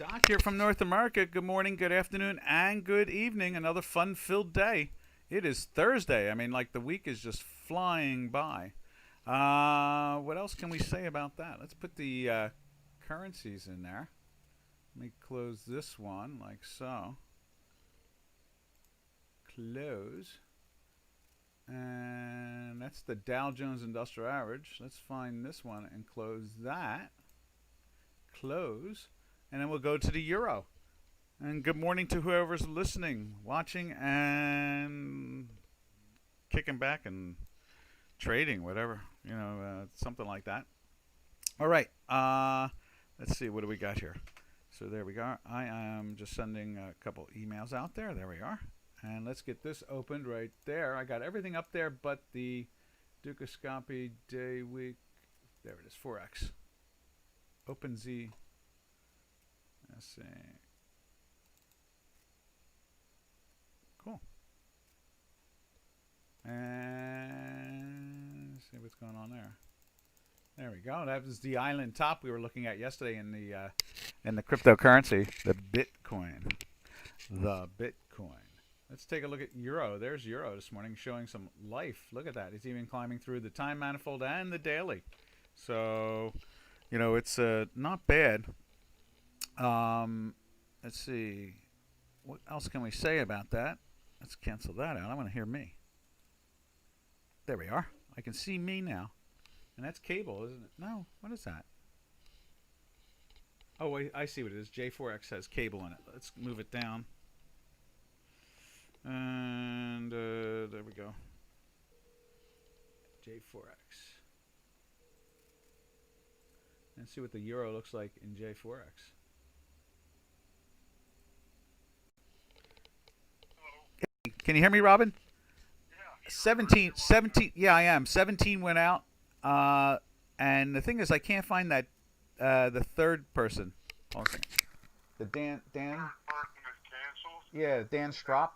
Doc here from North America. Good morning, good afternoon, and good evening. Another fun-filled day. It is Thursday. I mean, like the week is just flying by. What else can we say about that? Let's put the currencies in there. Let me close this one like so. Close. And that's the Dow Jones Industrial Average. Let's find this one and close that. Close. And then we'll go to the euro. And good morning to whoever's listening, watching, and kicking back and trading, whatever, something like that. All right. Let's see. What do we got here? So there we go. I am just sending a couple emails out there. There we are. And let's get this opened right there. I got everything up there but the Dukascopy day week. There it is. Forex. OpenZ. Let's see. Cool. And let's see what's going on there. There we go. That was the island top we were looking at yesterday in the cryptocurrency, the Bitcoin. The Bitcoin. Let's take a look at Euro. There's Euro this morning showing some life. Look at that. It's even climbing through the time manifold and the daily. So, it's not bad. Let's see. What else can we say about that? Let's cancel that out. I want to hear me. There we are. I can see me now. And that's cable, isn't it? No. What is that? Oh, wait, I see what it is. J4X has cable in it. Let's move it down. And there we go. J4X. And see what the euro looks like in J4X. Can you hear me, Robin? Yeah. 17. Yeah, I am. 17 went out. And the thing is, I can't find that, the third person. Hold on a second. The Dan? Third person is canceled. Yeah, Dan Strop.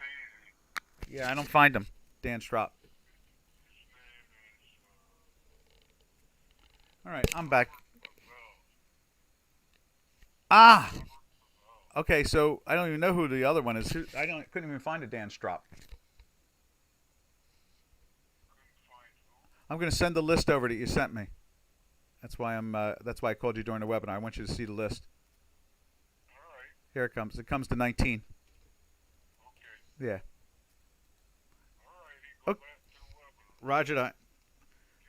Easy. Yeah, I don't find him. Dan Strop. His name is All right, I'm back. Well. Ah! Okay, so I don't even know who the other one is. Couldn't even find a Dan Strop. Couldn't find who? I'm going to send the list over that you sent me. That's why That's why I called you during the webinar. I want you to see the list. All right. Here it comes. It comes to 19. Okay. Yeah. All righty. Go Okay. back to the webinar. Roger that.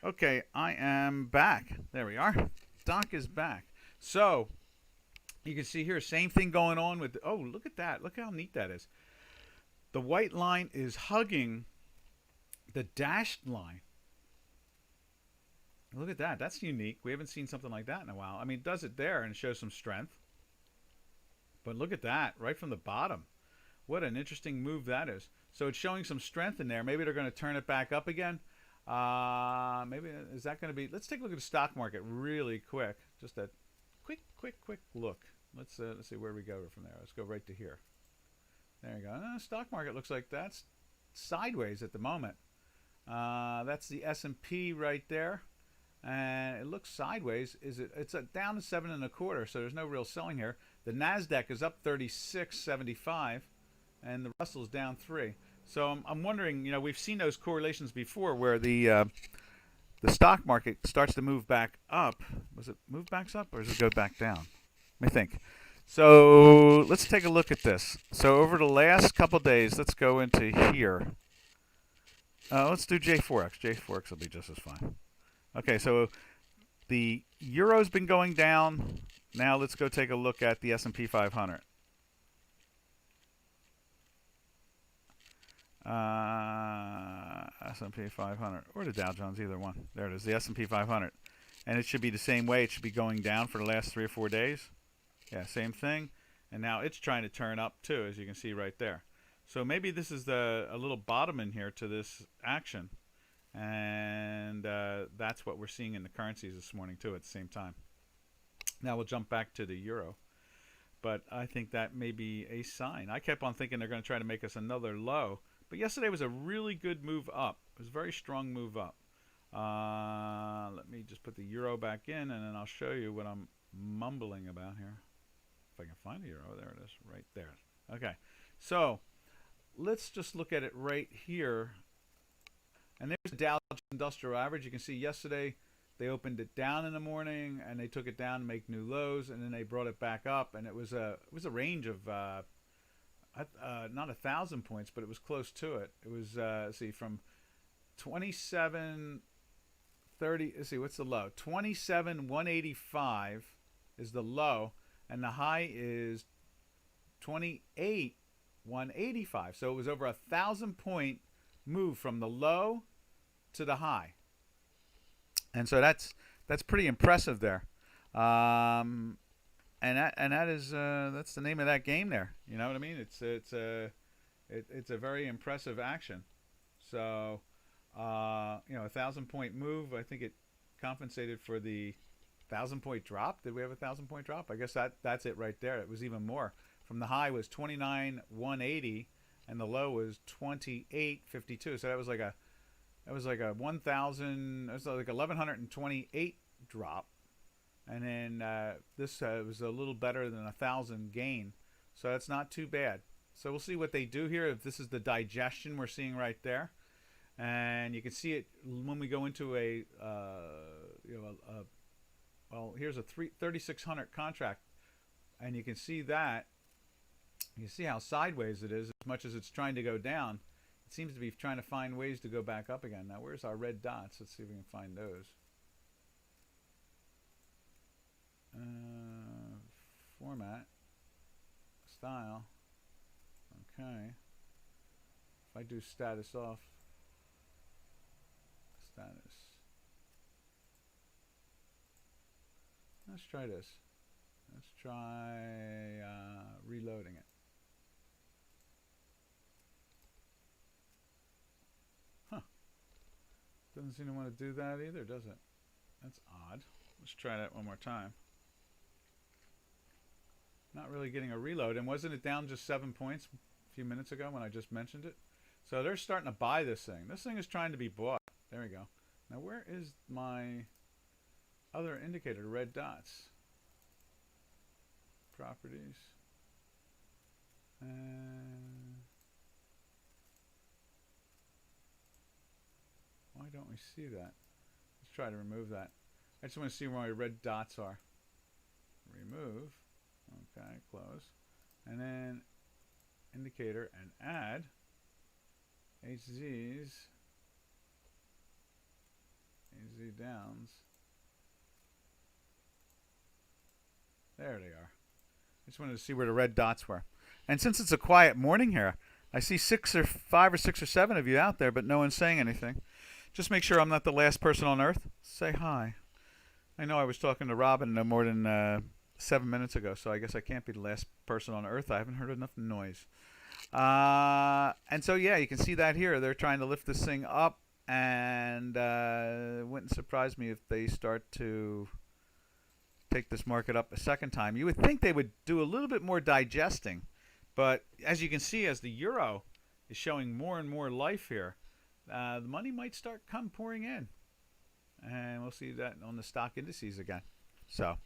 Okay, I am back. There we are. Doc is back. So you can see here, same thing going on with. Oh, look at that! Look how neat that is. The white line is hugging the dashed line. Look at that. That's unique. We haven't seen something like that in a while. I mean, it does it there and shows some strength. But look at that, right from the bottom. What an interesting move that is. So it's showing some strength in there. Maybe they're going to turn it back up again. Maybe is that going to be? Let's take a look at the stock market really quick. Just a quick look. Let's see where we go from there. Let's go right to here. There you go. Stock market looks like that's sideways at the moment. That's the S&P right there. And it looks sideways. It's down to 7.25, so there's no real selling here. The Nasdaq is up 36.75, and the Russell's down 3. So I'm wondering, we've seen those correlations before where the stock market starts to move back up. Was it move back up, or does it go back down? Let me think. So let's take a look at this. So over the last couple days, let's go into here. Let's do J4X. J4X will be just as fine. Okay, so the euro's been going down. Now let's go take a look at the S&P 500. S&P 500 or the Dow Jones, either one. There it is, the S&P 500. And it should be the same way. It should be going down for the last 3 or 4 days. Yeah, same thing. And now it's trying to turn up too, as you can see right there. So maybe this is a little bottom in here to this action. And that's what we're seeing in the currencies this morning too at the same time. Now we'll jump back to the euro. But I think that may be a sign. I kept on thinking they're going to try to make us another low. But yesterday was a really good move up. It was a very strong move up. Let me just put the euro back in, and then I'll show you what I'm mumbling about here. If I can find the euro. Oh, there it is, right there. Okay, so let's just look at it right here. And there's the Dow Jones Industrial Average. You can see yesterday they opened it down in the morning, and they took it down to make new lows, and then they brought it back up, and it was a range of not 1,000 points, but it was close to it. It was let's see, from 2730. Let's see, what's the low? 27,185 is the low, and the high is 28,185. So it was over 1,000 point move from the low to the high, and so that's pretty impressive there. And that is that's the name of that game there. You know what I mean? It's a very impressive action. So you know, 1,000 point move. I think it compensated for the 1,000 point drop. Did we have a 1,000 point drop? I guess that's it right there. It was even more. From the high was 29,180, and the low was 28,52. So that was like a 1,000. It was like 1,128 drop. And then this was a little better than 1,000 gain, so that's not too bad. So we'll see what they do here. If this is the digestion we're seeing right there, and you can see it when we go into a well, here's a 3,600 contract, and you can see that. You see how sideways it is. As much as it's trying to go down, it seems to be trying to find ways to go back up again. Now, where's our red dots? Let's see if we can find those. Format, style. Okay. If I do status off, status. Let's try this. Let's try reloading it. Huh. Doesn't seem to want to do that either, does it? That's odd. Let's try that one more time. Not really getting a reload. And wasn't it down just 7 points a few minutes ago when I just mentioned it? So they're starting to buy this thing. This thing is trying to be bought. There we go. Now where is my other indicator, red dots? Properties. Why don't we see that? Let's try to remove that. I just want to see where my red dots are. Remove. Okay, close. And then indicator and add HZs, HZ downs. There they are. I just wanted to see where the red dots were. And since it's a quiet morning here, I see 5 or 6 or 7 of you out there, but no one's saying anything. Just make sure I'm not the last person on earth. Say hi. I know I was talking to Robin no more than 7 minutes ago, so I guess I can't be the last person on earth. I haven't heard enough noise. And so, yeah, you can see that here. They're trying to lift this thing up, and it wouldn't surprise me if they start to take this market up a second time. You would think they would do a little bit more digesting, but as you can see, as the euro is showing more and more life here, the money might start pouring in, and we'll see that on the stock indices again. So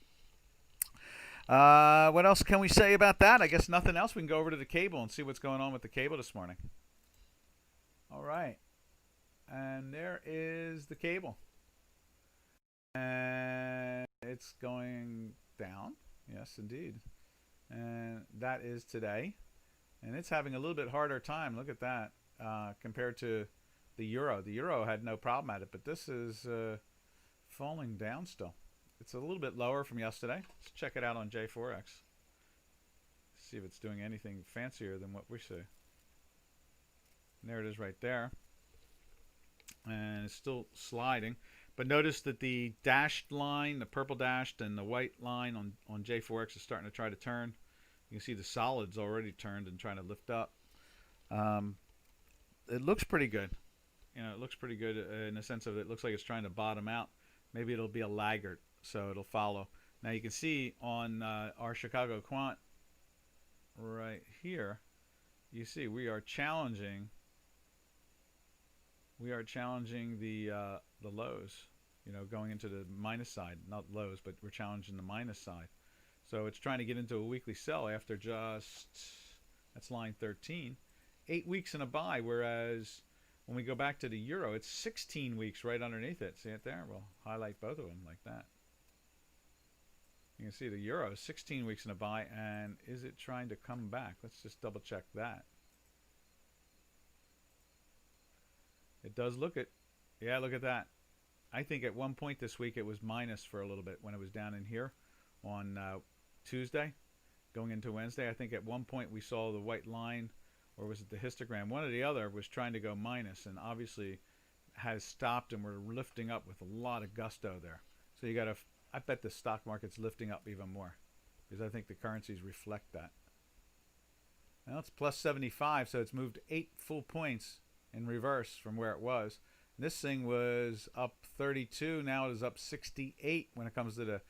what else can we say about that? I guess nothing else. We can go over to the cable and see what's going on with the cable this morning. All right, and there is the cable, and it's going down. Yes, indeed. And that is today, and it's having a little bit harder time. Look at that compared to the euro. The euro had no problem at it, but this is falling down still. It's a little bit lower from yesterday. Let's check it out on Forex. See if it's doing anything fancier than what we see. And there it is right there. And it's still sliding. But notice that the dashed line, the purple dashed, and the white line on Forex is starting to try to turn. You can see the solids already turned and trying to lift up. It looks pretty good. You know, it looks pretty good in the sense of it looks like it's trying to bottom out. Maybe it'll be a laggard, so it'll follow. Now you can see on our Chicago Quant right here, you see we are challenging the lows, you know, going into the minus side, not lows, but we're challenging the minus side. So it's trying to get into a weekly sell after just, that's line 13, 8 weeks in a buy, whereas when we go back to the euro, it's 16 weeks right underneath it. See it there? We'll highlight both of them like that. You can see the euro is 16 weeks in a buy, and is it trying to come back? Let's just double check that. It does look at, yeah, look at that. I think at one point this week it was minus for a little bit when it was down in here on Tuesday going into Wednesday. I think at one point we saw the white line, or was it the histogram? One or the other was trying to go minus, and obviously has stopped, and we're lifting up with a lot of gusto there. So you got to, I bet the stock market's lifting up even more because I think the currencies reflect that. Now it's plus 75, so it's moved 8 full points in reverse from where it was. This thing was up 32. Now it is up 68 when it comes to the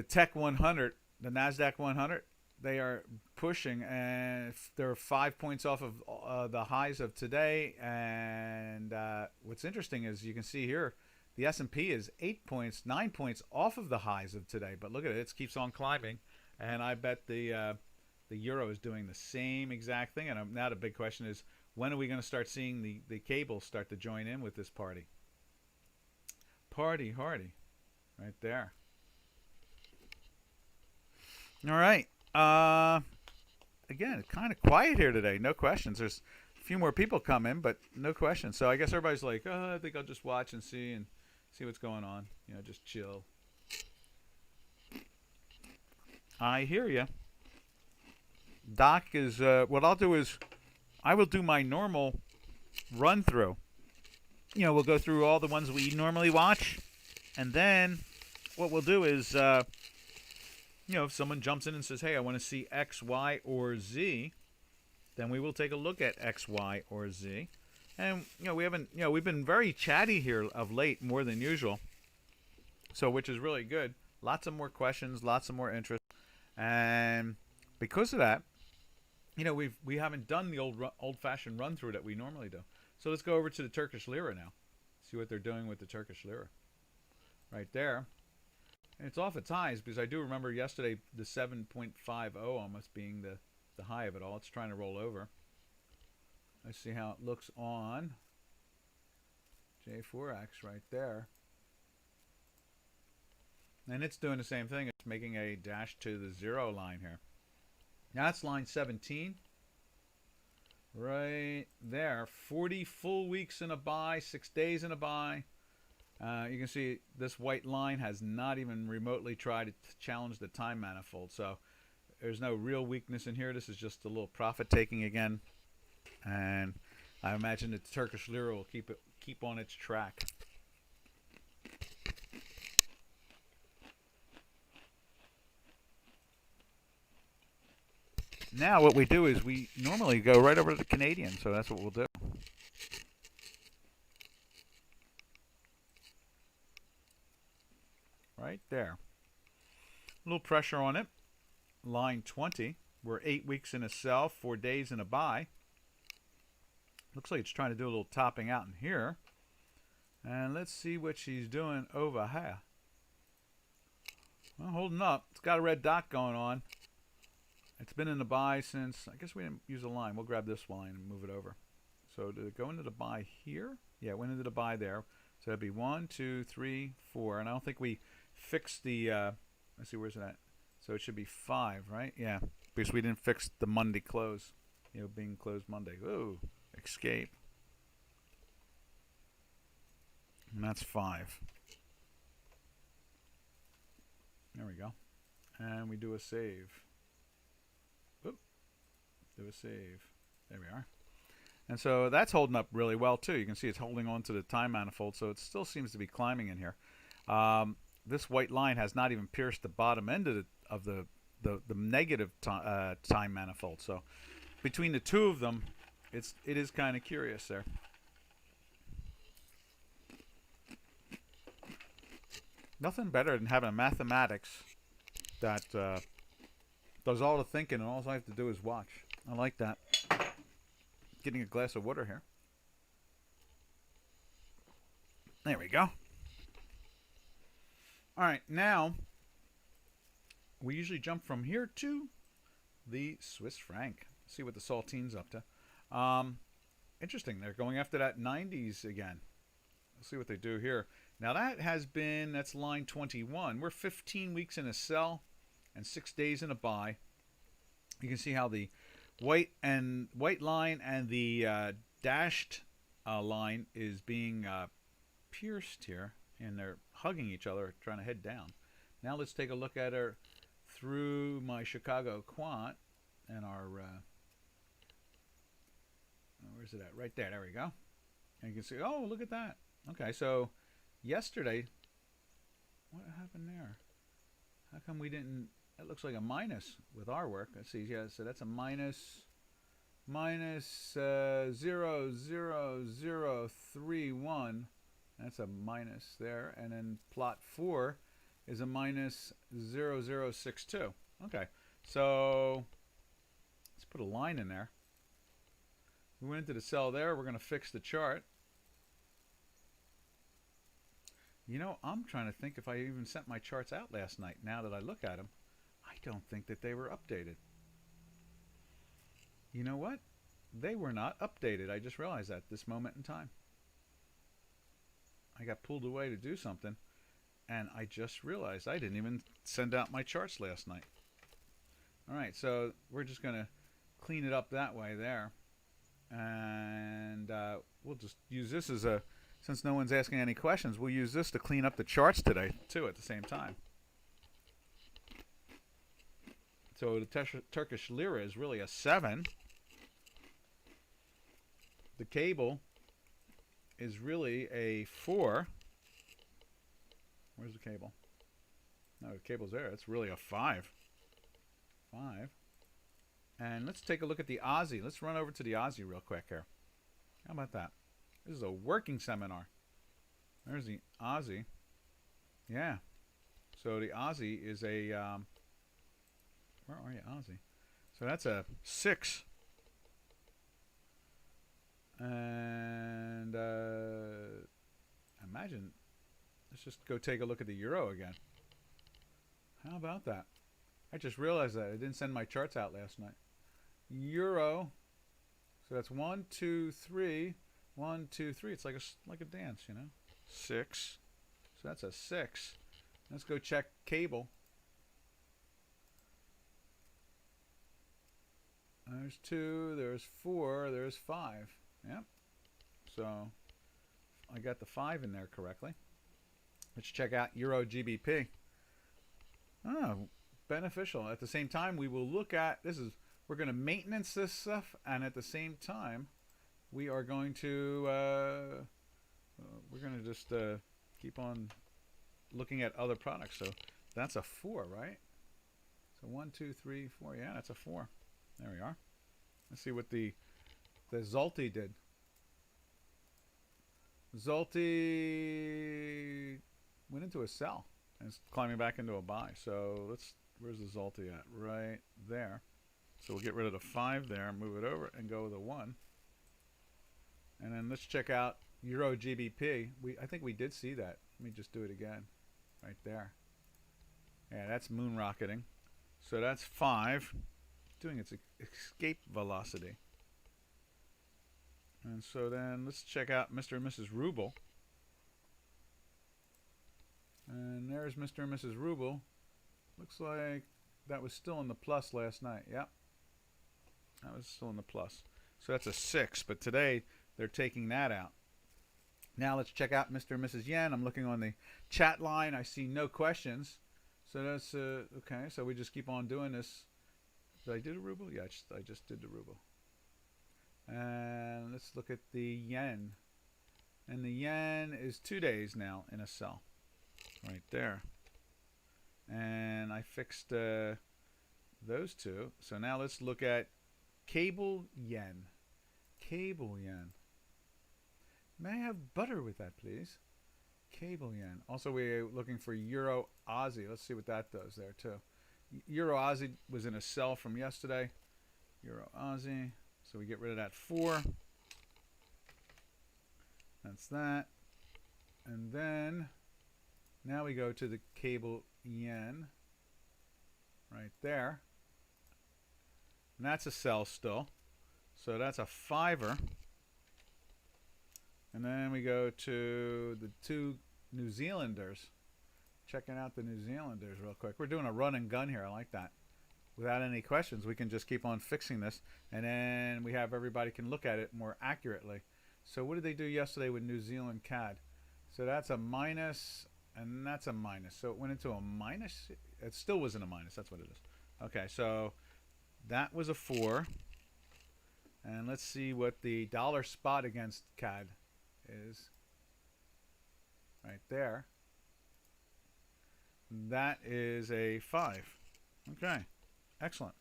Tech 100, the NASDAQ 100. They are pushing, and they're 5 points off of the highs of today. And what's interesting is you can see here, the S&P is 8 points, 9 points off of the highs of today. But look at it, it keeps on climbing. And I bet the euro is doing the same exact thing. And now the big question is, when are we going to start seeing the cables start to join in with this party? Party hardy. Right there. All right. Again, kind of quiet here today. No questions. There's a few more people come in, but no questions. So I guess everybody's like, oh, I think I'll just watch and see what's going on. You know, just chill. I hear you. Doc is, what I'll do is, I will do my normal run through. You know, we'll go through all the ones we normally watch, and then what we'll do is, you know, if someone jumps in and says, hey, I want to see X, Y, or Z, then we will take a look at X, Y, or Z. And, you know, we've been very chatty here of late, more than usual. So, which is really good. Lots of more questions, lots of more interest. And because of that, you know, we haven't done the old-fashioned run-through that we normally do. So let's go over to the Turkish lira now. See what they're doing with the Turkish lira. Right there. And it's off its highs because I do remember yesterday the 7.50 almost being the high of it all. It's trying to roll over. Let's see how it looks on J4X right there. And it's doing the same thing. It's making a dash to the zero line here. Now that's line 17. Right there. 40 full weeks in a buy, 6 days in a buy. You can see this white line has not even remotely tried to challenge the time manifold. So there's no real weakness in here. This is just a little profit taking again. And I imagine the Turkish lira will keep on its track. Now what we do is we normally go right over to the Canadian, so that's what we'll do. Right there. A little pressure on it. Line 20. We're 8 weeks in a sell, 4 days in a buy. Looks like it's trying to do a little topping out in here. And let's see what she's doing over here. Well, holding up. It's got a red dot going on. It's been in the buy since, I guess we didn't use a line. We'll grab this line and move it over. So did it go into the buy here? Yeah, it went into the buy there. So that'd be 1, 2, 3, 4. And I don't think we fixed the, let's see, where's it at? So it should be 5, right? Yeah, because we didn't fix the Monday close. You know, being closed Monday. Ooh, escape. And that's 5. There we go. And we do a save. Do a save. There we are. And so that's holding up really well too. You can see it's holding on to the time manifold, so it still seems to be climbing in here. This white line has not even pierced the bottom end of the negative time manifold. So between the two of them, it is kind of curious there. Nothing better than having a mathematics that does all the thinking, and all I have to do is watch. I like that. Getting a glass of water here. There we go. All right, now we usually jump from here to the Swiss franc. See what the saltine's up to. Interesting. They're going after that 90s again. Let's see what they do here. Now that's line 21. We're 15 weeks in a sell and 6 days in a buy. You can see how the white line and the dashed line is being pierced here, and they're hugging each other, trying to head down. Now let's take a look at her through my Chicago quant and our where's it at? Right there. There we go. And you can see, oh, look at that. Okay, so yesterday, what happened there? How come we didn't? That looks like a minus with our work. Let's see. Yeah, so that's a minus 0.00031. That's a minus there, and then plot 4 is a minus 0.062. Okay, so let's put a line in there. We went into the sell there. We're going to fix the chart. You know, I'm trying to think if I even sent my charts out last night. Now that I look at them, I don't think that they were updated. You know what? They were not updated. I just realized that this moment in time. I got pulled away to do something, and I just realized I didn't even send out my charts last night. All right, so we're just going to clean it up that way there. And we'll just use this as a, since no one's asking any questions, we'll use this to clean up the charts today, too, at the same time. So the Turkish lira is really a 7. The cable is really a 4. Where's the cable? No, the cable's there. It's really a 5. 5. And let's take a look at the Aussie. Let's run over to the Aussie real quick here. How about that? This is a working seminar. There's the Aussie. Yeah. So the Aussie is a... where are you, Aussie? So that's a 6. And imagine, let's just go take a look at the euro again. How about that? I just realized that I didn't send my charts out last night. Euro. So that's 1, 2, 3. 1, 2, 3. It's like a dance, you know. 6. So that's a 6. Let's go check cable. There's 2. There's 4. There's 5. Yep. So I got the 5 in there correctly. Let's check out Euro GBP. Oh, beneficial. At the same time, we will look at we're going to maintenance this stuff, and at the same time, we are going to just keep on looking at other products. So that's a 4, right? So 1, 2, 3, 4. Yeah, that's a 4. There we are. Let's see what the Zloty did. Zloty went into a sell and it's climbing back into a buy. So where's the Zloty at? Right there. So we'll get rid of the 5 there, move it over, and go with a 1. And then let's check out Euro GBP. I think we did see that. Let me just do it again. Right there. Yeah, that's moon rocketing. So that's 5. Doing its escape velocity. And so then let's check out Mr. and Mrs. Ruble. And there's Mr. and Mrs. Ruble. Looks like that was still in the plus last night. Yep. That was still in the plus. So that's a 6. But today they're taking that out. Now let's check out Mr. and Mrs. Yen. I'm looking on the chat line. I see no questions. So that's okay. So we just keep on doing this. Did I do the ruble? Yeah, I just did the ruble. And let's look at the yen. And the yen is 2 days now in a sell. Right there. And I fixed those two. So now let's look at cable yen. Cable yen. May I have butter with that, please? Cable yen. Also, we're looking for Euro Aussie. Let's see what that does there, too. Euro Aussie was in a sell from yesterday. Euro Aussie. So we get rid of that 4. That's that. And then now we go to the cable yen. right there. And that's a sell still. So that's a fiver. And then we go to the two New Zealanders. Checking out the New Zealanders real quick. We're doing a run and gun here. I like that. Without any questions, we can just keep on fixing this. And then we have everybody can look at it more accurately. So what did they do yesterday with New Zealand CAD? So that's a minus, and that's a minus. So it went into a minus. It still wasn't a minus. That's what it is. Okay, so that was a 4. And let's see what the dollar spot against CAD is. Right there. That is a 5. Okay, excellent.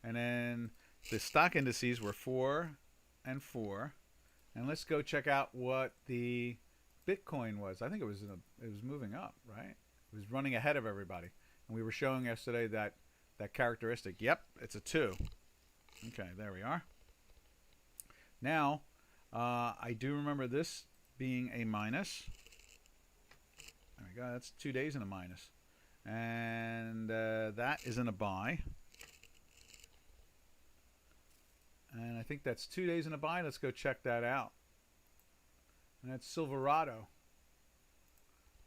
And then the stock indices were 4 and 4. And let's go check out what the Bitcoin was. I think it was moving up, right? It was running ahead of everybody. And we were showing yesterday that characteristic. Yep, it's a 2. Okay, there we are. Now, I do remember this being a minus. There we go. That's 2 days in a minus. And that is in a buy. And I think that's 2 days in a buy. Let's go check that out. And that's Silverado.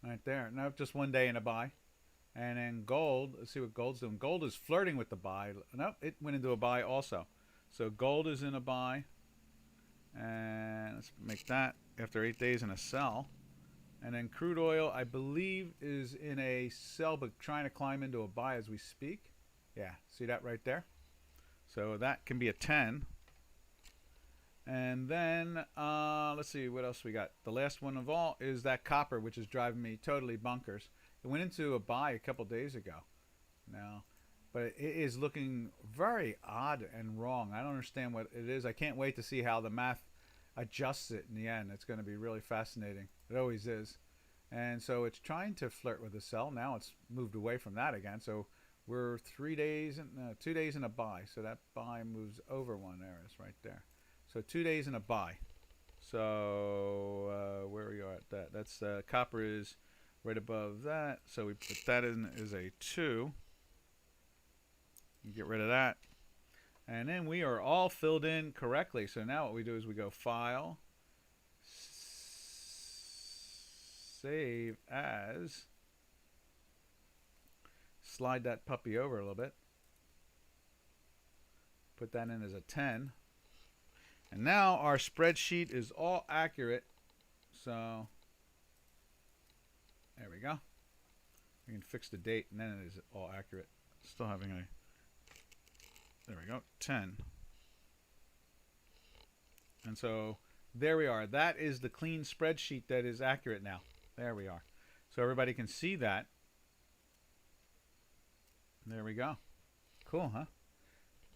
Right there. Nope, just 1 day in a buy. And then gold. Let's see what gold's doing. Gold is flirting with the buy. Nope, it went into a buy also. So gold is in a buy. And let's make that after 8 days in a sell. And then crude oil, I believe, is in a sell, but trying to climb into a buy as we speak. Yeah, see that right there? So that can be a 10. And then, let's see what else we got. The last one of all is that copper, which is driving me totally bonkers. It went into a buy a couple days ago now. But it is looking very odd and wrong. I don't understand what it is. I can't wait to see how the math adjusts it in the end. It's going to be really fascinating. It always is. And so it's trying to flirt with a sell. Now it's moved away from that again. So we're 2 days in a buy. So that buy moves over one there is right there. So 2 days in a buy. So where are you at that? That's copper is right above that. So we put that in as a 2. You get rid of that. And then we are all filled in correctly. So now what we do is we go File, Save As, slide that puppy over a little bit, put that in as a 10. And now our spreadsheet is all accurate. So there we go. We can fix the date and then it is all accurate. Still having a, there we go, 10. And so there we are. That is the clean spreadsheet that is accurate now. There we are. So everybody can see that. There we go. Cool, huh?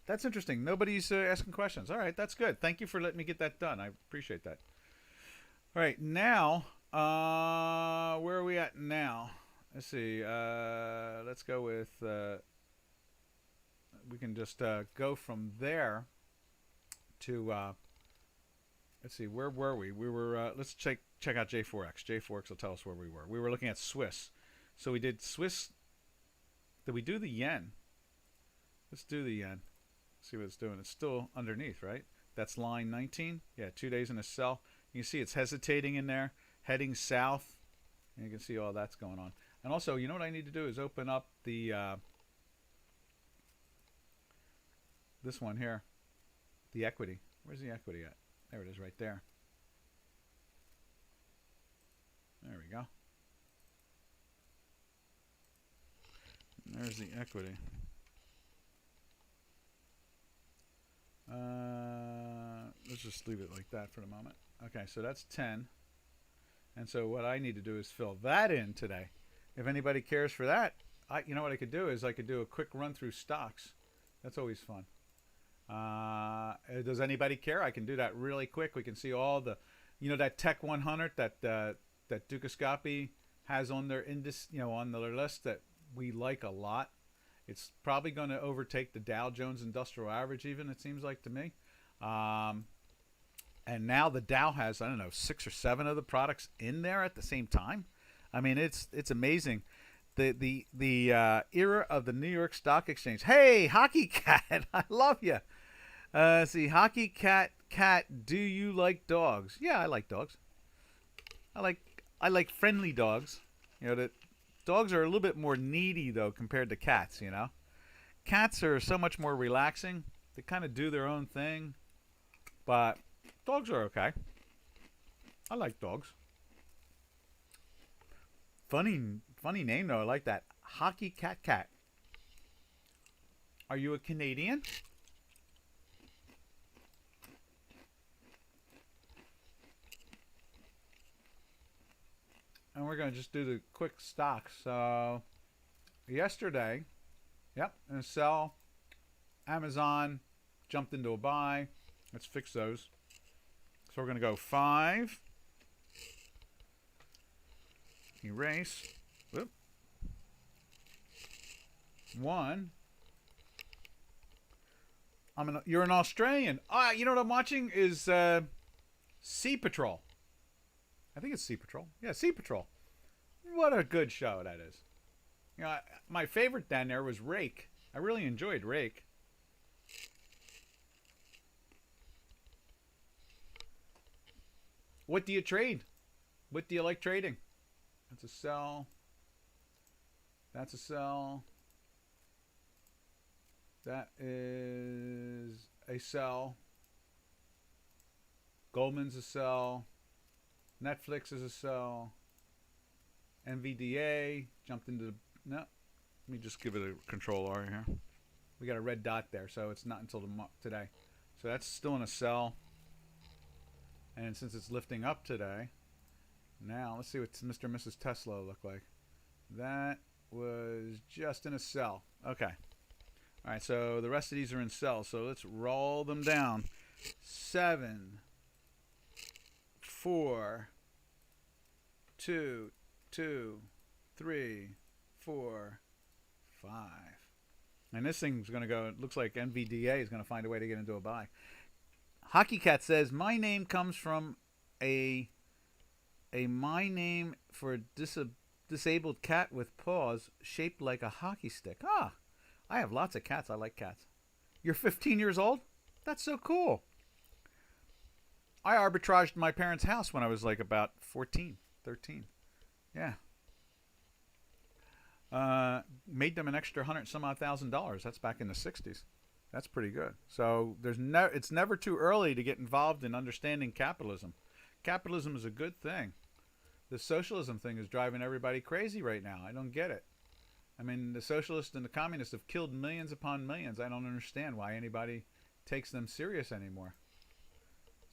That's interesting. Nobody's asking questions. All right, that's good. Thank you for letting me get that done. I appreciate that. All right, now, where are we at now? Let's see. Let's go with, we can just go from there to, let's see, where were we? We were, let's check out J4X. J4X will tell us where we were. We were looking at Swiss. So we did Swiss. Did we do the yen? Let's do the yen. See what it's doing. It's still underneath, right? That's line 19. Yeah, 2 days in a sell. You can see it's hesitating in there, heading south. And you can see all that's going on. And also, you know what I need to do is open up the this one here, the equity. Where's the equity at? There it is right there. There we go. And there's the equity. Let's just leave it like that for the moment. Okay, so that's 10. And so what I need to do is fill that in today. If anybody cares for that, you know what I could do is I could do a quick run through stocks. That's always fun. Does anybody care? I can do that really quick. We can see all the, you know, that Tech 100 that Dukascopy has on their index, you know, on their list that we like a lot. It's probably going to overtake the Dow Jones Industrial Average even, it seems like to me. And now the Dow has, I don't know, 6 or 7 of the products in there at the same time. I mean, it's amazing. the era of the New York Stock Exchange. Hey, Hockey Cat, I love you. See, Hockey Cat, do you like dogs? Yeah, I like dogs. I like I like friendly dogs. You know that dogs are a little bit more needy though compared to cats. You know, cats are so much more relaxing. They kind of do their own thing, but dogs are okay. I like dogs. Funny name though. I like that. Hockey Cat. Are you a Canadian? And we're going to just do the quick stocks. So, yesterday, yep, in a sell. Amazon jumped into a buy. Let's fix those. So, we're going to go 5. Erase. Whoop. 1. You're an Australian. You know what I'm watching is Sea Patrol. I think it's Sea Patrol. Yeah, Sea Patrol. What a good show that is. You know, my favorite down there was Rake. I really enjoyed Rake. What do you trade? What do you like trading? That's a sell. That's a sell. That is a sell. Goldman's a sell. Netflix is a sell. NVDA jumped into the... No. Let me just give it a control R here. We got a red dot there, so it's not until today. So that's still in a sell. And since it's lifting up today, now let's see what Mr. and Mrs. Tesla look like. That was just in a sell. Okay. All right, so the rest of these are in sells. So let's roll them down. 7, 4, 2, 3, 4, 5. And this thing's going to go, it looks like NVDA is going to find a way to get into a buy. Hockey Cat says, my name comes from a my name for a disabled cat with paws shaped like a hockey stick. Ah, I have lots of cats. I like cats. You're 15 years old? That's so cool. I arbitraged my parents' house when I was like about 14, 13. Yeah. Made them an extra $100,000. That's back in the 60s. That's pretty good. So it's never too early to get involved in understanding capitalism. Capitalism is a good thing. The socialism thing is driving everybody crazy right now. I don't get it. I mean, the socialists and the communists have killed millions upon millions. I don't understand why anybody takes them serious anymore.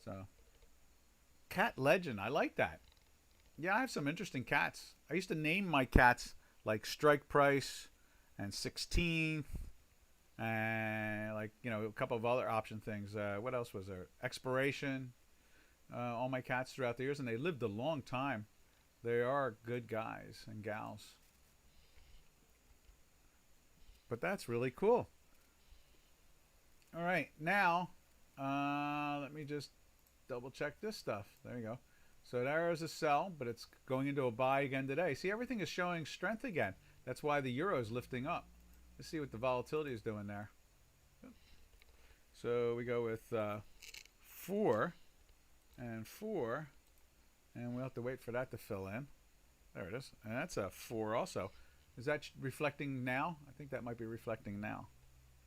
So, cat legend. I like that. Yeah, I have some interesting cats. I used to name my cats like Strike Price and 16th and like, you know, a couple of other option things. What else was there? Expiration. All my cats throughout the years, and they lived a long time. They are good guys and gals. But that's really cool. All right, now let me just double check this stuff. There you go. So there is a sell, but it's going into a buy again today. See, everything is showing strength again. That's why the euro is lifting up. Let's see what the volatility is doing there. So we go with 4 and 4, and we'll have to wait for that to fill in. There it is. And that's a 4 also. Is that reflecting now? I think that might be reflecting now.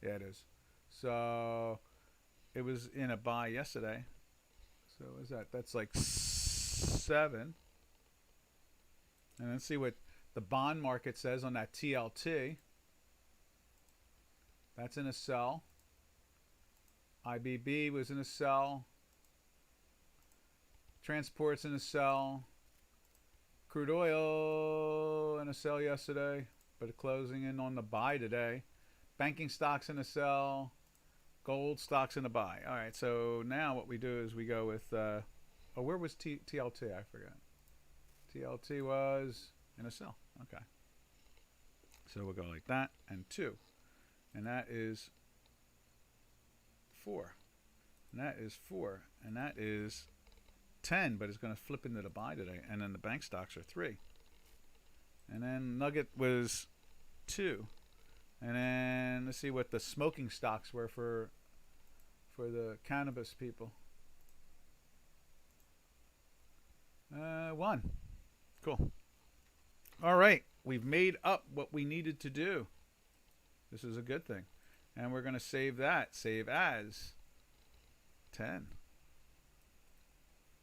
Yeah, it is. So it was in a buy yesterday. So what is that? That's like 7. And let's see what the bond market says on that TLT. That's in a sell. IBB was in a sell. Transport's in a sell. Crude oil in a sell yesterday, but closing in on the buy today. Banking stocks in a sell. Gold stocks in a buy. All right, so now what we do is we go with, where was TLT? I forgot. TLT was in a sell. Okay. So we'll go like that, and 2. And that is 4. And that is 4. And that is 10, but it's going to flip into the buy today. And then the bank stocks are 3. And then Nugget was 2. And then let's see what the smoking stocks were for the cannabis people. 1. Cool. All right, we've made up what we needed to do. This is a good thing. And we're going to save that. Save as 10.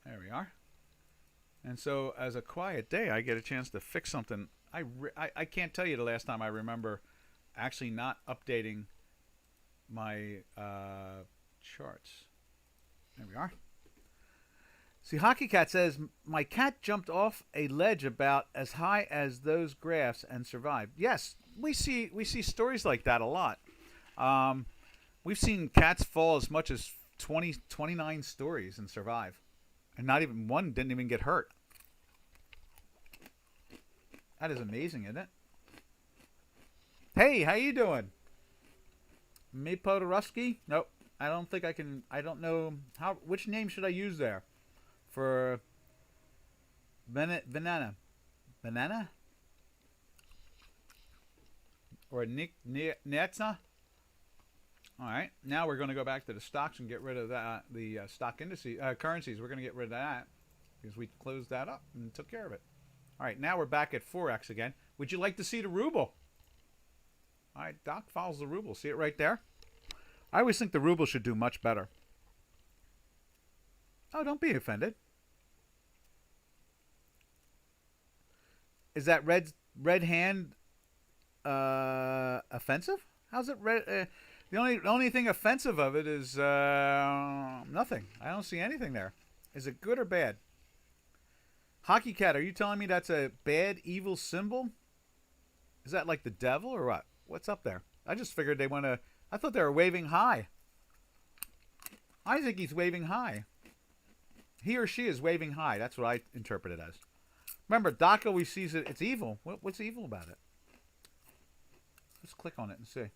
There we are. And so as a quiet day, I get a chance to fix something. I can't tell you the last time I remember actually not updating my charts. There we are. See, Hockey Cat says, my cat jumped off a ledge about as high as those graphs and survived. Yes, we see stories like that a lot. We've seen cats fall as much as 29 stories and survive. And not even one didn't even get hurt. That is amazing, isn't it? Hey, how you doing? Me Podorowski? Nope. I don't think I can. I don't know how. Which name should I use there for banana? Banana or Netza? All right. Now we're going to go back to the stocks and get rid of that. The stock indices, currencies. We're going to get rid of that because we closed that up and took care of it. All right. Now we're back at Forex again. Would you like to see the ruble? All right. Doc follows the ruble. See it right there? I always think the ruble should do much better. Oh, don't be offended. Is that red hand offensive? How's it red? The only thing offensive of it is nothing. I don't see anything there. Is it good or bad? Hockey Cat, are you telling me that's a bad, evil symbol? Is that like the devil or what? What's up there? I just figured they want to... I thought they were waving high. I think he's waving high. He or she is waving high. That's what I interpret it as. Remember, Doc always sees it. It's evil. What's evil about it? Let's click on it and see.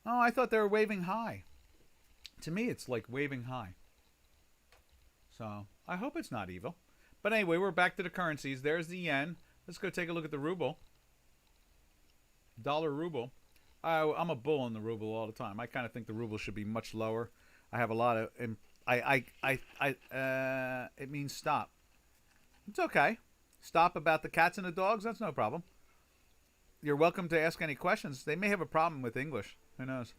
Oh, I thought they were waving high. To me, it's like waving high. So, I hope it's not evil. But anyway, we're back to the currencies. There's the yen. Let's go take a look at the ruble. Dollar ruble. I'm a bull on the ruble all the time. I kind of think the ruble should be much lower. I have a lot of... it means stop. It's okay. Stop about the cats and the dogs. That's no problem. You're welcome to ask any questions. They may have a problem with English. Who knows?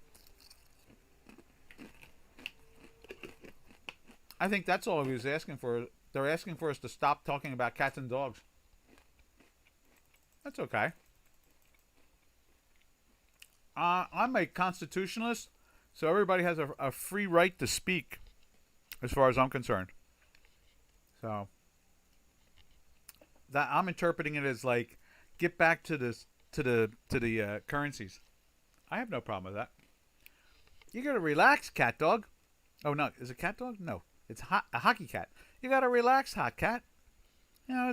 I think that's all he was asking for. They're asking for us to stop talking about cats and dogs. That's okay. I'm a constitutionalist, so everybody has a free right to speak, as far as I'm concerned. So that I'm interpreting it as like, get back to the currencies. I have no problem with that. You gotta relax, cat dog. Oh no, is it cat dog? No, it's a hockey cat. You gotta relax, hot cat. You know,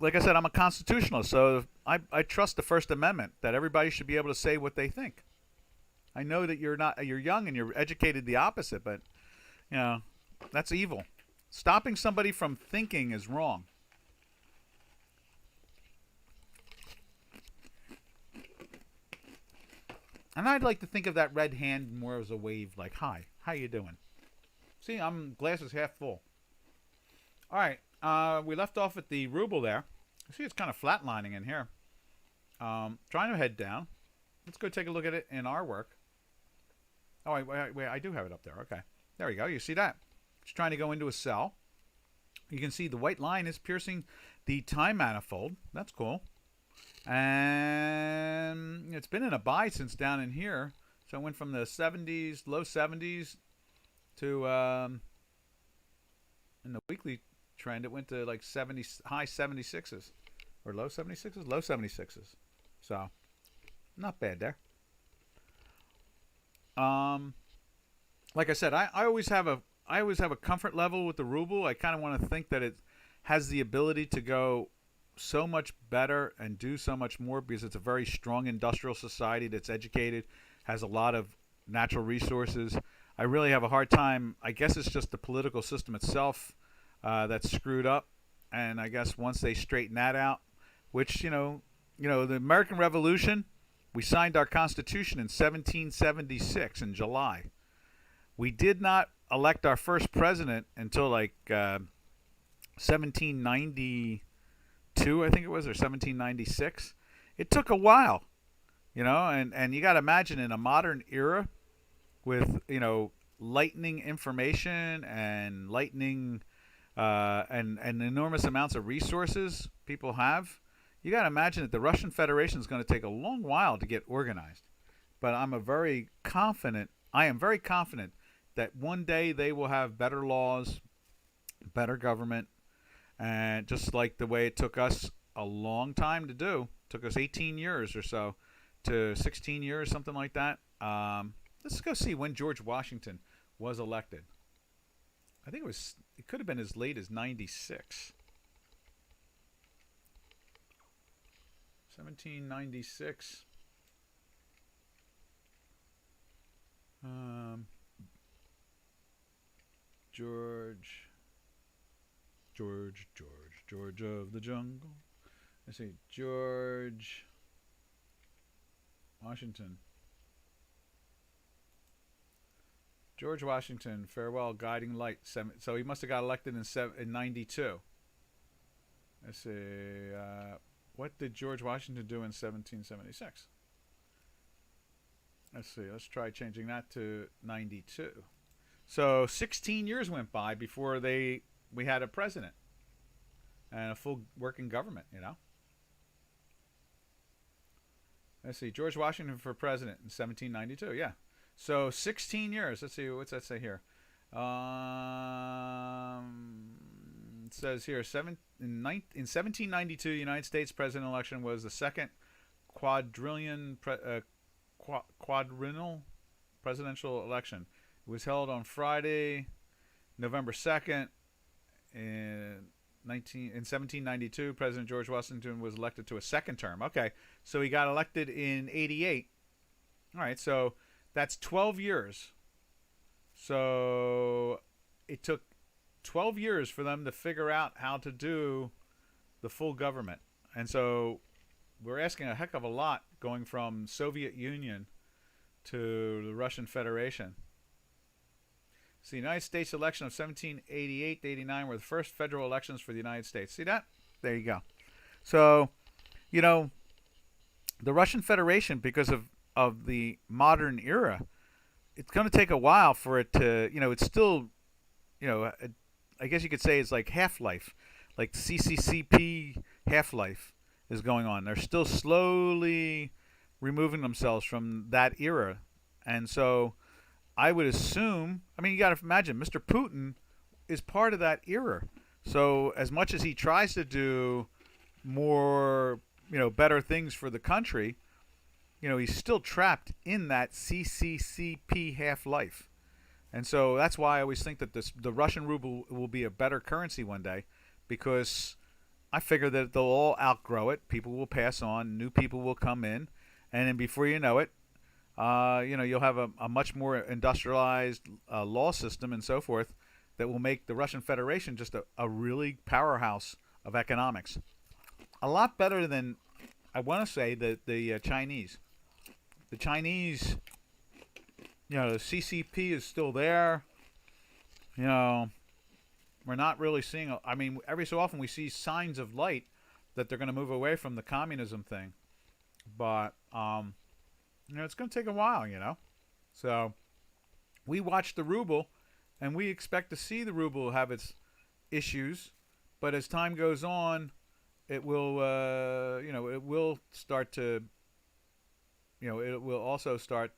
like I said, I'm a constitutionalist, so I trust the First Amendment that everybody should be able to say what they think. I know that you're young and you're educated the opposite, but you know, that's evil. Stopping somebody from thinking is wrong. And I'd like to think of that red hand more as a wave, like, hi, how you doing? See, I'm glasses half full. All right, we left off at the ruble there. See, it's kind of flatlining in here. Trying to head down. Let's go take a look at it in our work. Oh, wait, I do have it up there. Okay, there we go. You see that? It's trying to go into a cell. You can see the white line is piercing the time manifold. That's cool. And it's been in a buy since down in here. So it went from the 70s, low 70s to in the weekly trend it went to like high 76s or low 76s, low 76s. So not bad there. Like I said, I always have a comfort level with the ruble. I kind of want to think that it has the ability to go so much better and do so much more because it's a very strong industrial society that's educated, has a lot of natural resources. I really have a hard time. I guess it's just the political system itself that's screwed up, and I guess once they straighten that out, which the American Revolution, we signed our Constitution in 1776 in July. We did not elect our first president until like 1792, I think it was, or 1796. It took a while, and you got to imagine in a modern era with lightning information and lightning and enormous amounts of resources people have. You got to imagine that the Russian Federation is going to take a long while to get organized. But I am very confident that one day they will have better laws, better government, and just like the way it took us a long time to do, took us 18 years or so to 16 years, something like that. Let's go see when George Washington was elected. I think it could have been as late as 96. 1796. George of the jungle. Let's see, George Washington. George Washington, farewell, guiding light. So he must have got elected in 92. Let's see. What did George Washington do in 1776? Let's see. Let's try changing that to 92. So 16 years went by before we had a president and a full working government, Let's see. George Washington for president in 1792. Yeah. So 16 years. Let's see. What's that say here? It says here, in 1792, the United States president election was the second quadrennial presidential election. It was held on Friday, November 2nd. In 1792, President George Washington was elected to a second term. Okay, so he got elected in 88. All right, so that's 12 years. So it took 12 years for them to figure out how to do the full government. And so we're asking a heck of a lot going from Soviet Union to the Russian Federation. So the United States election of 1788 to 89 were the first federal elections for the United States. See that? There you go. So, the Russian Federation, because of the modern era, it's going to take a while for it to, it's still, I guess you could say it's like half-life. Like CCCP half-life is going on. They're still slowly removing themselves from that era. And so I would assume, you got to imagine, Mr. Putin is part of that era. So as much as he tries to do more, better things for the country, he's still trapped in that CCCP half-life. And so that's why I always think that the Russian ruble will be a better currency one day, because I figure that they'll all outgrow it. People will pass on. New people will come in. And then before you know it, you'll have a much more industrialized law system and so forth that will make the Russian Federation just a really powerhouse of economics. A lot better than, I want to say, the Chinese. The Chinese, the CCP is still there. We're not really seeing, every so often we see signs of light that they're going to move away from the communism thing. But, it's going to take a while, So we watch the ruble, and we expect to see the ruble have its issues. But as time goes on, it will, it will start to, it will also start,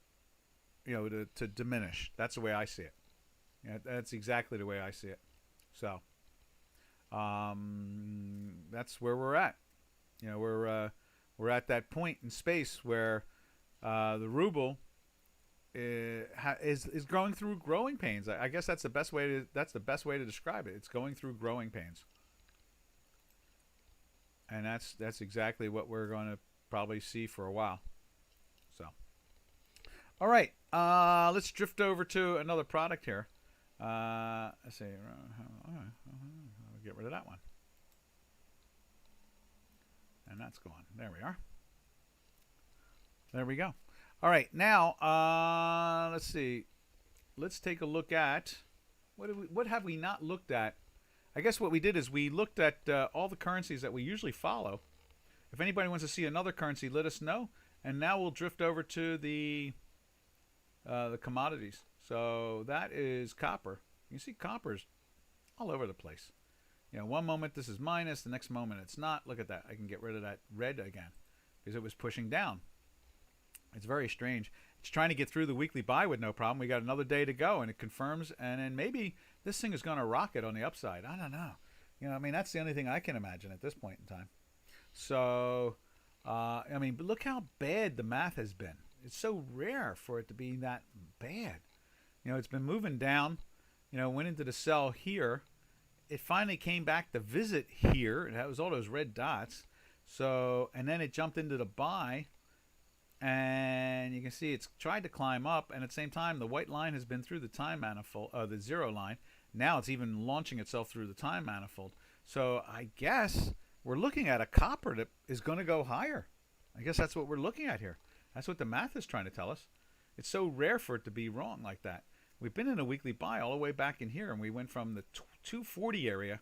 to diminish. That's the way I see it. That's exactly the way I see it. So, that's where we're at. We're at that point in space where the ruble is going through growing pains. I guess that's the best way to describe it. It's going through growing pains, and that's exactly what we're going to probably see for a while. So, all right, Let's drift over to another product here. Let's see. I'll get rid of that one. And that's gone. There we are. There we go. All right, now let's see. Let's take a look at what have we not looked at? I guess what we did is we looked at all the currencies that we usually follow. If anybody wants to see another currency, let us know. And now we'll drift over to the commodities. So that is copper. You see copper's all over the place. You know, one moment this is minus, the next moment it's not. Look at that. I can get rid of that red again because it was pushing down. It's very strange. It's trying to get through the weekly buy with no problem. We got another day to go, and it confirms. And then maybe this thing is going to rocket on the upside. I don't know. You know, I mean, that's the only thing I can imagine at this point in time. So, I mean, but look how bad the math has been. It's so rare for it to be that bad. You know, it's been moving down. You know, went into the sell here. It finally came back to visit here. It was all those red dots. So, and then it jumped into the buy. And you can see it's tried to climb up. And at the same time, the white line has been through the time manifold, the zero line. Now it's even launching itself through the time manifold. So I guess we're looking at a copper that is going to go higher. I guess that's what we're looking at here. That's what the math is trying to tell us. It's so rare for it to be wrong like that. We've been in a weekly buy all the way back in here, and we went from the 240 area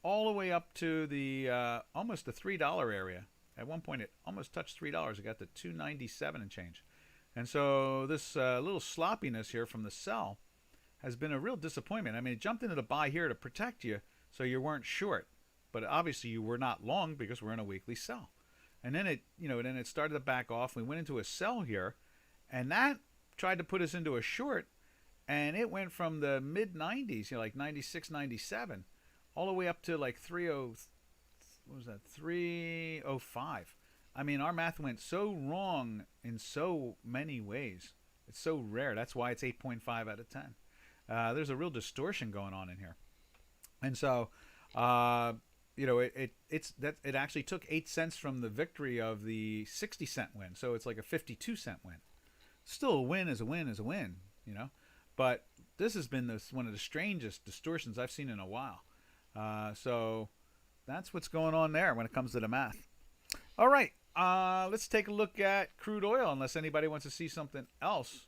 all the way up to the almost the $3 area. At one point, it almost touched $3. It got to 297 and change. And so this little sloppiness here from the sell has been a real disappointment. I mean, it jumped into the buy here to protect you so you weren't short. But obviously you were not long because we're in a weekly sell. And then it started to back off. We went into a sell here, and that tried to put us into a short, and it went from the mid 90s, like 96, 97, all the way up to like 305. I mean, our math went so wrong in so many ways. It's so rare. That's why it's 8.5 out of 10. There's a real distortion going on in here. And so it actually took 8 cents from the victory of the 60-cent win. So it's like a 52-cent win. Still, a win is a win is a win, you know. But this has been one of the strangest distortions I've seen in a while. So that's what's going on there when it comes to the math. All right, let's take a look at crude oil unless anybody wants to see something else.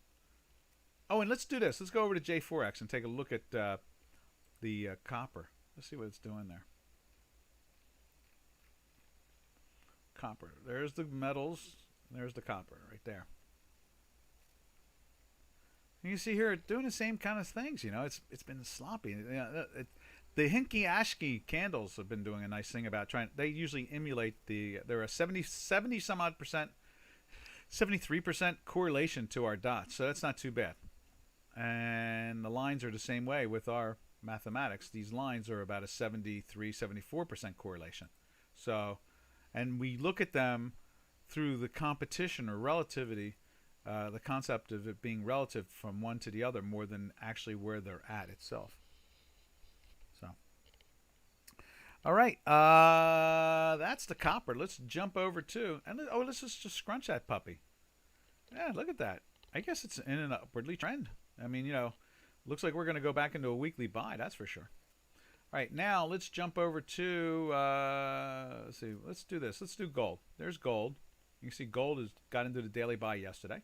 Oh, and let's do this. Let's go over to J4X and take a look at the copper. Let's see what it's doing there. Copper. There's the metals. There's the copper right there. And you see here, it's doing the same kind of things. You know, it's been sloppy. You know, the Hinky Ashke candles have been doing a nice thing about trying. They usually emulate they're a 70 some odd percent, 73% correlation to our dots. So that's not too bad. And the lines are the same way with our mathematics. These lines are about a 73, 74% correlation. So, and we look at them through the competition or relativity, the concept of it being relative from one to the other more than actually where they're at itself. So, all right, that's the copper. Let's jump over to, and let's just scrunch that puppy. Yeah, look at that. I guess it's in an upwardly trend. I mean, you know, looks like we're going to go back into a weekly buy, that's for sure. All right, now let's jump over to, let's see, let's do this. Let's do gold. There's gold. You can see gold has got into the daily buy yesterday.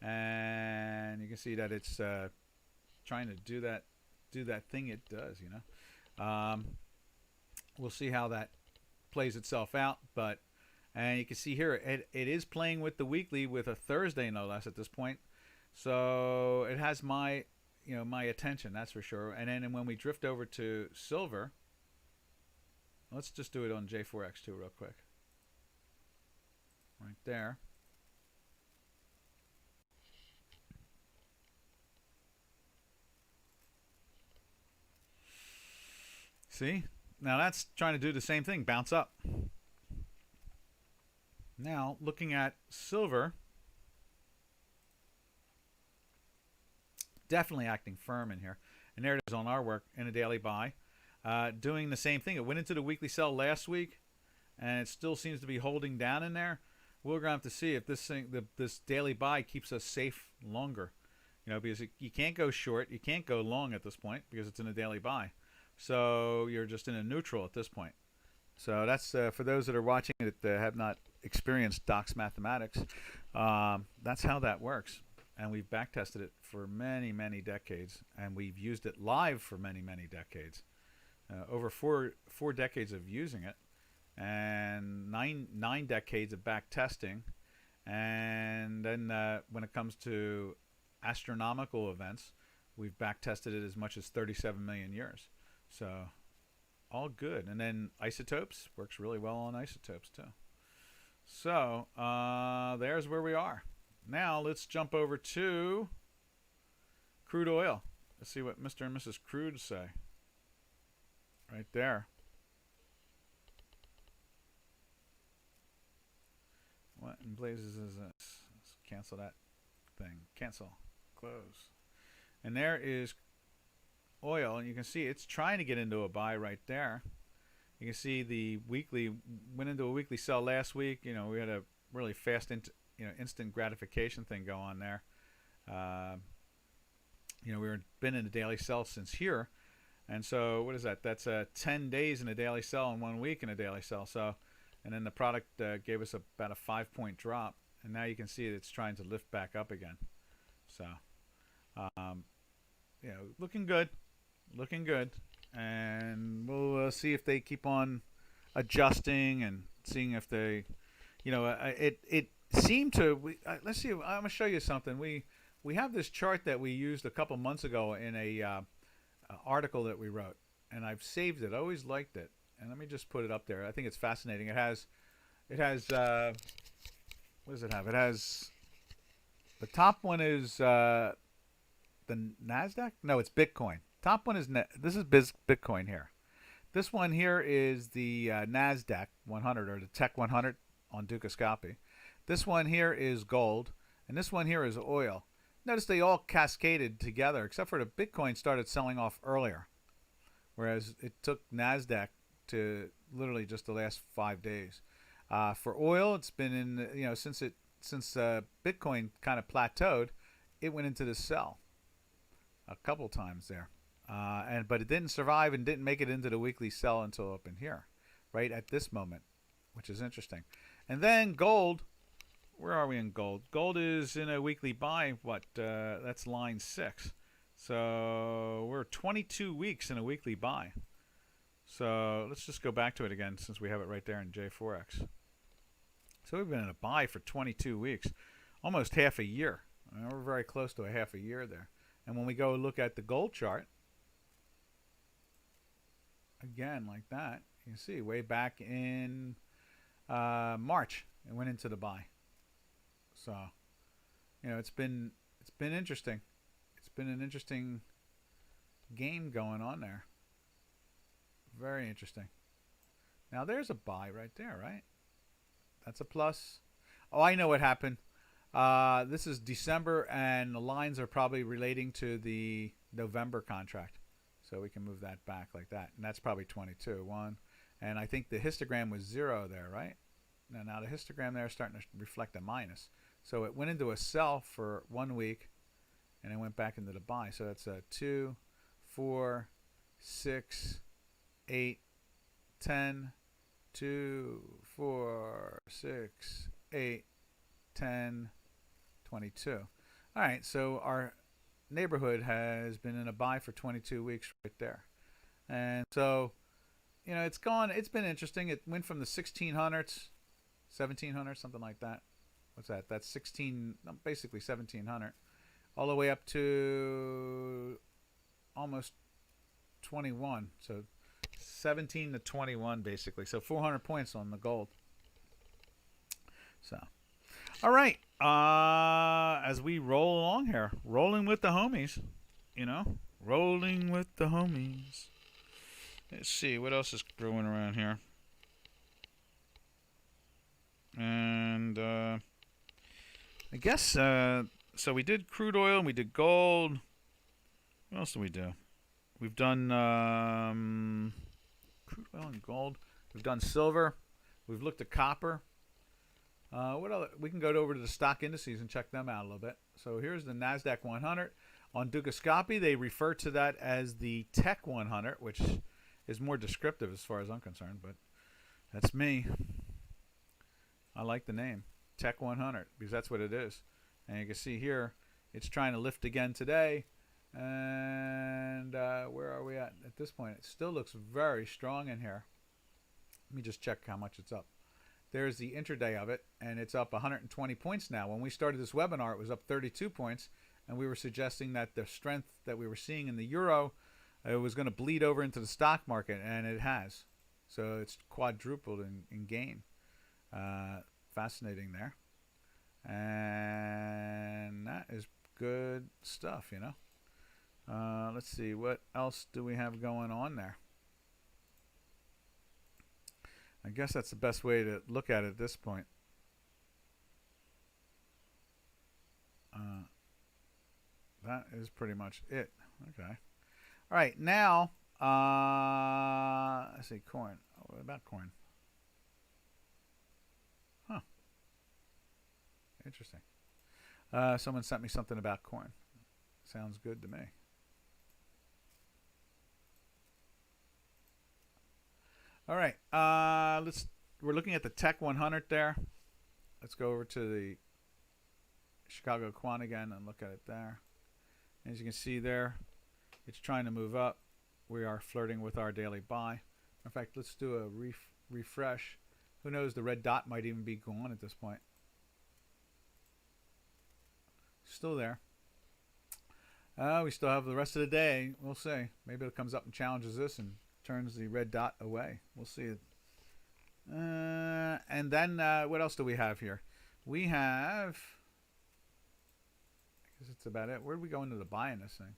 And you can see that it's trying to do that thing it does, you know. We'll see how that plays itself out. And you can see here, it is playing with the weekly with a Thursday, no less, at this point. So it has my attention, that's for sure. And then when we drift over to silver, let's just do it on J4X too real quick. Right there. See? Now that's trying to do the same thing, bounce up. Now, looking at silver, definitely acting firm in here. And there it is on our work in a daily buy. Doing the same thing. It went into the weekly sell last week, and it still seems to be holding down in there. We're going to have to see if this daily buy keeps us safe longer. because you can't go short, you can't go long at this point because it's in a daily buy. So you're just in a neutral at this point. So that's for those that are watching it that have not experienced Doc's mathematics. That's how that works, and we've back tested it for many, many decades, and we've used it live for many, many decades. Over four decades of using it, and nine decades of back testing, and then when it comes to astronomical events, we've back tested it as much as 37 million years. So all good. And then isotopes works really well on isotopes too. So there's where we are. Now let's jump over to crude oil. Let's see what Mr. and Mrs. Crude say. Right there. What in blazes is this? Let's cancel that thing. Cancel. Close. And there is oil, and you can see it's trying to get into a buy right there. You can see the weekly went into a weekly sell last week. We had a really fast instant gratification thing go on there. We've been in a daily sell since here, and so what is that? That's 10 days in a daily sell and 1 week in a daily sell. So, and then the product gave us about a 5-point drop, and now you can see it's trying to lift back up again. So, looking good, and we'll see if they keep on adjusting and seeing if they, it seemed to. Let's see. I'm gonna show you something. We have this chart that we used a couple months ago in a article that we wrote, and I've saved it. I always liked it, and let me just put it up there. I think it's fascinating. It has what does it have? It has the top one is the NASDAQ. No, it's Bitcoin. Top one is this is Bitcoin here. This one here is the NASDAQ 100 or the Tech 100 on Dukascopy. This one here is gold, and this one here is oil. Notice they all cascaded together, except for the Bitcoin started selling off earlier, whereas it took NASDAQ to literally just the last 5 days. For oil, it's been in since Bitcoin kind of plateaued, it went into the sell a couple times there, but it didn't survive and didn't make it into the weekly sell until up in here, right at this moment, which is interesting. And then gold. Where are we in gold? Gold is in a weekly buy. That's line 6. So we're 22 weeks in a weekly buy. So let's just go back to it again since we have it right there in J4X. So we've been in a buy for 22 weeks, almost half a year. We're very close to a half a year there. And when we go look at the gold chart, again like that, you can see way back in March, it went into the buy. So, it's been interesting. It's been an interesting game going on there. Very interesting. Now there's a buy right there, right? That's a plus. Oh, I know what happened. This is December, and the lines are probably relating to the November contract. So we can move that back like that. And that's probably 22. 1. And I think the histogram was 0 there, right? Now the histogram there is starting to reflect a minus. So it went into a sell for 1 week, and it went back into the buy. So that's a 2, 4, 6, 8, 10, 2, 4, 6, 8, 10, 22. All right, so our neighborhood has been in a buy for 22 weeks right there. And so, it's been interesting. It went from the 1600s, 1700, something like that. What's that? That's basically 1700, all the way up to almost 21. So 17 to 21, basically. So 400 points on the gold. So, all right. As we roll along here, rolling with the homies, rolling with the homies. Let's see what else is brewing around here. And I guess so we did crude oil and we did gold. What else did we do? We've done crude oil and gold. We've done silver. We've looked at copper. What other? We can go over to the stock indices and check them out a little bit. So here's the Nasdaq 100 on Dukascopy. They refer to that as the Tech 100, which is more descriptive as far as I'm concerned. But that's me. I like the name Tech 100 because that's what it is. And you can see here, it's trying to lift again today. And where are we at this point? It still looks very strong in here. Let me just check how much it's up. There's the intraday of it, and it's up 120 points now. When we started this webinar, it was up 32 points, and we were suggesting that the strength that we were seeing in the euro, it was going to bleed over into the stock market, and it has. So it's quadrupled in gain. Fascinating there. And that is good stuff, you know. Let's see, what else do we have going on there? I guess that's the best way to look at it at this point. That is pretty much it. Okay. All right, now, let's see, corn. What about corn? Huh. Interesting. Someone sent me something about corn. Sounds good to me. All right, we're looking at the Tech 100 there. Let's go over to the Chicago Quant again and look at it there. As you can see there, it's trying to move up. We are flirting with our daily buy. In fact, let's do a refresh. Who knows, the red dot might even be gone at this point. Still there. We still have the rest of the day. We'll see. Maybe it comes up and challenges this and turns the red dot away. We'll see it. And then what else do we have here? We have, I guess that's about it. Where did we go into the buy in this thing?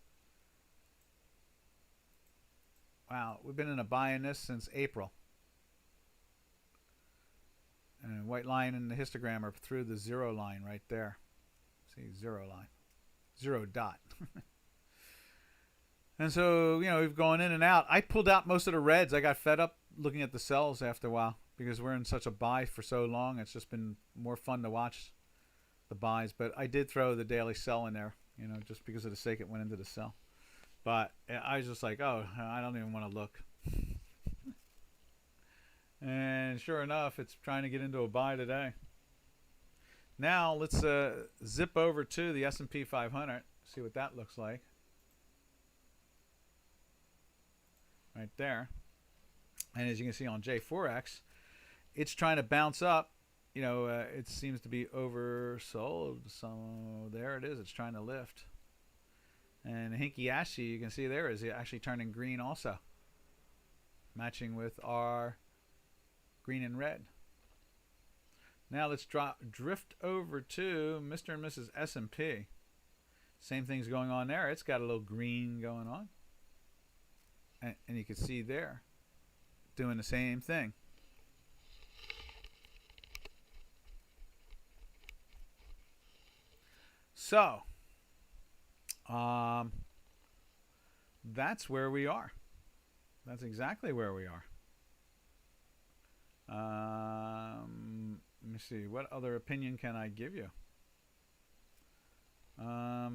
Wow, we've been in a buy in this since April. And white line and the histogram are through the zero line right there. See, zero line. Zero dot. And so, you know, we've gone in and out. I pulled out most of the reds. I got fed up looking at the sells after a while because we're in such a buy for so long. It's just been more fun to watch the buys. But I did throw the daily sell in there, you know, just because of the sake it went into the sell. But I was just like, oh, I don't even want to look. And sure enough, it's trying to get into a buy today. Now let's zip over to the S&P 500, see what that looks like. Right there. And as you can see on Forex, it's trying to bounce up. You know, it seems to be oversold. So there it is. It's trying to lift. And Hinky Ashy, you can see there, is actually turning green also. Matching with our green and red. Now let's drift over to Mr. and Mrs. S&P. Same thing's going on there. It's got a little green going on. And you can see there, doing the same thing. So, that's where we are. That's exactly where we are. Let me see. What other opinion can I give you? I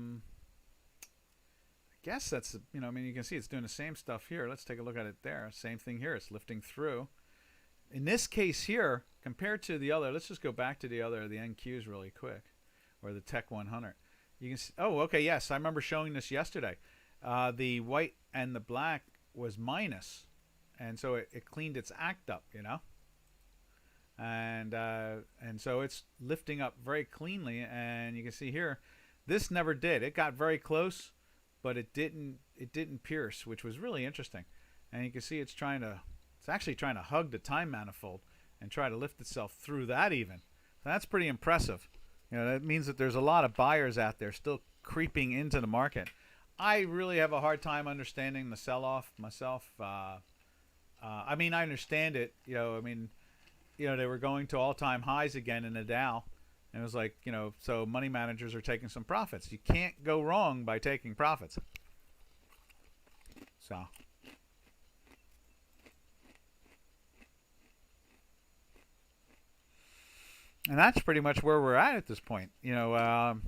guess that's, you know, I mean, you can see it's doing the same stuff here. Let's take a look at it there. Same thing here. It's lifting through. In this case here, compared to the other, let's just go back to the other, the NQs really quick, or the Tech 100. You can see, oh, okay, yes, I remember showing this yesterday. The white and the black was minus, and so it cleaned its act up, you know. And so it's lifting up very cleanly, and you can see here, this never did. It got very close, but it didn't pierce, which was really interesting. And you can see it's actually trying to hug the time manifold and try to lift itself through that even. So that's pretty impressive. You know, that means that there's a lot of buyers out there still creeping into the market. I really have a hard time understanding the sell-off myself. I mean, I understand it. You know, I mean, you know, they were going to all-time highs again in the Dow. And it was like, you know, so money managers are taking some profits. You can't go wrong by taking profits. So. And that's pretty much where we're at this point. You know,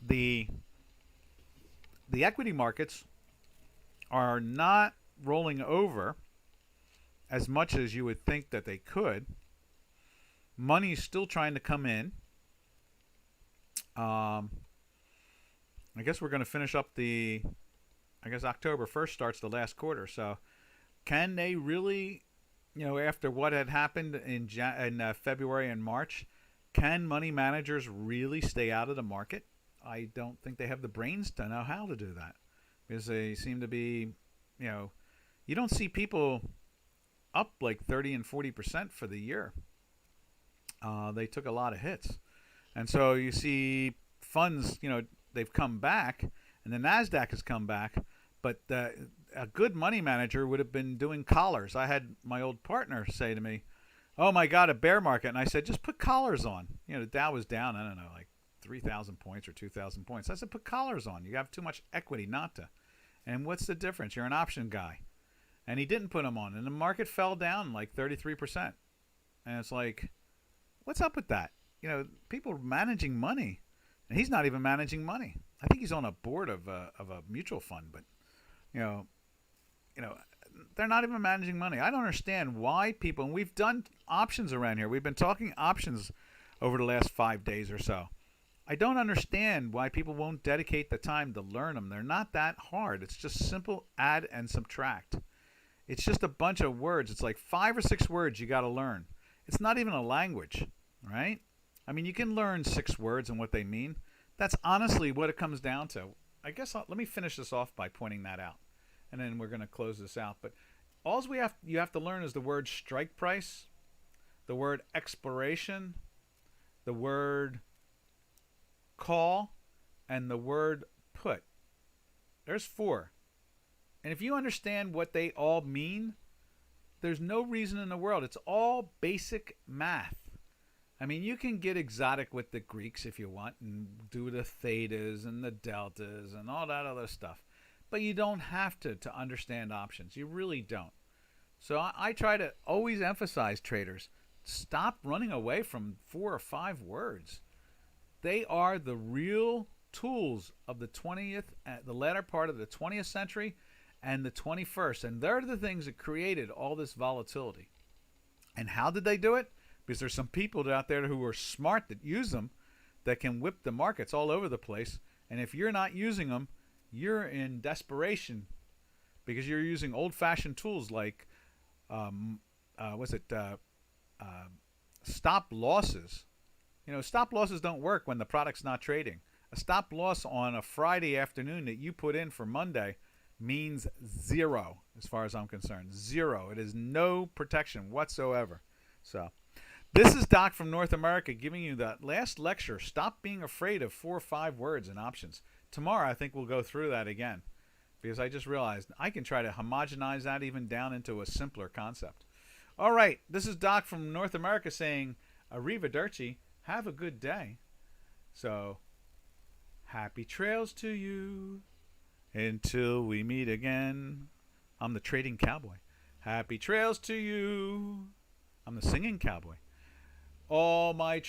the equity markets are not rolling over as much as you would think that they could. Money's still trying to come in. I guess we're going to finish up I guess October 1st starts the last quarter. So can they really, after what had happened in February and March, can money managers really stay out of the market? I don't think they have the brains to know how to do that, because they seem to be, you don't see people up like 30 and 40% for the year. They took a lot of hits. And so you see funds, they've come back, and the NASDAQ has come back, but a good money manager would have been doing collars. I had my old partner say to me, "Oh my God, a bear market." And I said, "Just put collars on." The Dow was down, I don't know, like 3,000 points or 2,000 points. I said, put collars on. You have too much equity not to. And what's the difference? You're an option guy. And he didn't put them on. And the market fell down like 33%. And it's like, what's up with that? People managing money. And he's not even managing money. I think he's on a board of a mutual fund. But, they're not even managing money. I don't understand why people, and we've done options around here. We've been talking options over the last 5 days or so. I don't understand why people won't dedicate the time to learn them. They're not that hard. It's just simple add and subtract. It's just a bunch of words. It's like 5 or 6 words you got to learn. It's not even a language, right? I mean, you can learn 6 words and what they mean. That's honestly what it comes down to. I guess let me finish this off by pointing that out, and then we're going to close this out. But all you have to learn is the word strike price, the word exploration, the word call, and the word put. There's 4. And if you understand what they all mean, there's no reason in the world. It's all basic math. I mean, you can get exotic with the Greeks if you want and do the thetas and the deltas and all that other stuff. But you don't have to understand options. You really don't. So I try to always emphasize, traders, stop running away from 4 or 5 words. They are the real tools of the the latter part of the 20th century and the 21st. And they're the things that created all this volatility. And how did they do it? Because there's some people out there who are smart that use them, that can whip the markets all over the place. And if you're not using them, you're in desperation, because you're using old-fashioned tools like, stop losses. Stop losses don't work when the product's not trading. A stop loss on a Friday afternoon that you put in for Monday means 0 as far as I'm concerned. 0. It is no protection whatsoever. So this is Doc from North America giving you that last lecture. Stop being afraid of 4 or 5 words in options. Tomorrow I think we'll go through that again, because I just realized I can try to homogenize that even down into a simpler concept. All right, this is Doc from North America saying arrivederci. Have a good day. So, happy trails to you until we meet again. I'm the trading cowboy. Happy trails to you. I'm the singing cowboy. All my